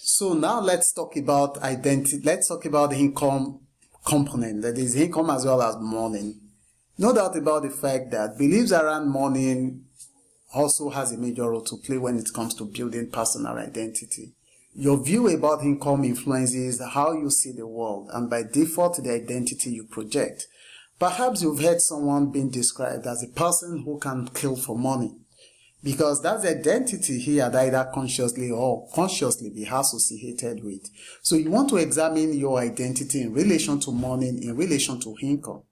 So now let's talk about identity. Let's talk about the income component, that is income as well as money. No doubt about the fact that beliefs around money also has a major role to play when it comes to building personal identity. Your view about income influences how you see the world and by default the identity you project. Perhaps you've heard someone being described as a person who can kill for money, because that's the identity he had either consciously or unconsciously be associated with. So you want to examine your identity in relation to money, in relation to income.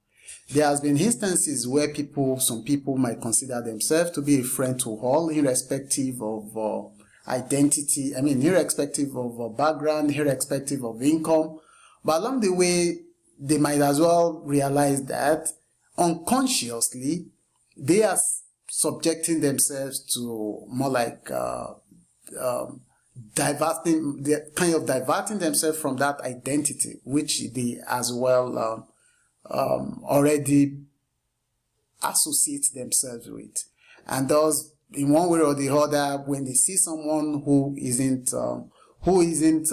There has been instances where some people might consider themselves to be a friend to all, irrespective of identity, irrespective of background, irrespective of income. But along the way, they might as well realize that unconsciously, they are subjecting themselves to more like diverting themselves from that identity, which they as well already associate themselves with. And thus, in one way or the other, when they see someone who isn't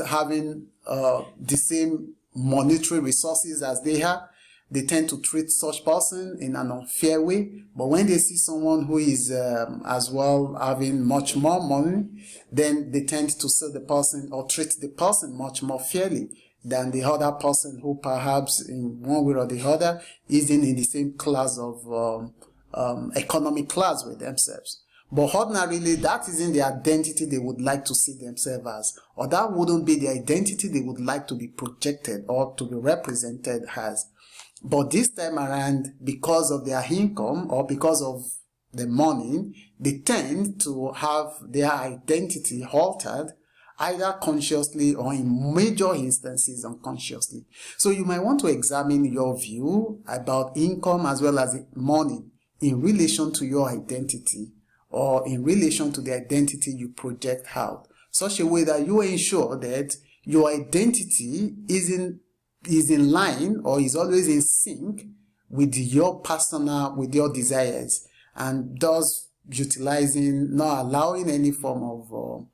having the same monetary resources as they have, they tend to treat such person in an unfair way. But when they see someone who is as well having much more money, then they tend to see the person or treat the person much more fairly than the other person who perhaps in one way or the other isn't in the same class of economic class with themselves. But ordinarily, that isn't the identity they would like to see themselves as, or that wouldn't be the identity they would like to be projected or to be represented as. But this time around, because of their income or because of the money, they tend to have their identity altered, either consciously or in major instances unconsciously. So you might want to examine your view about income as well as money in relation to your identity or in relation to the identity you project out, such a way that you ensure that your identity is in line or is always in sync with your desires, and thus not allowing any form of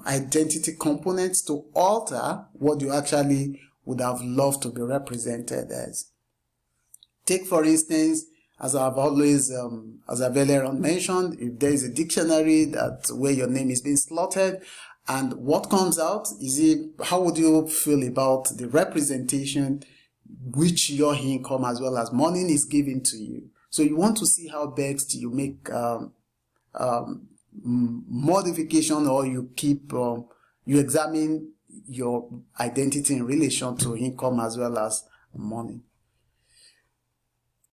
identity components to alter what you actually would have loved to be represented as. Take for instance, as I've earlier on mentioned, if there is a dictionary where your name is being slotted, and what comes out how would you feel about the representation which your income as well as money is giving to you? So you want to see how best you make modification, or you examine your identity in relation to income as well as money.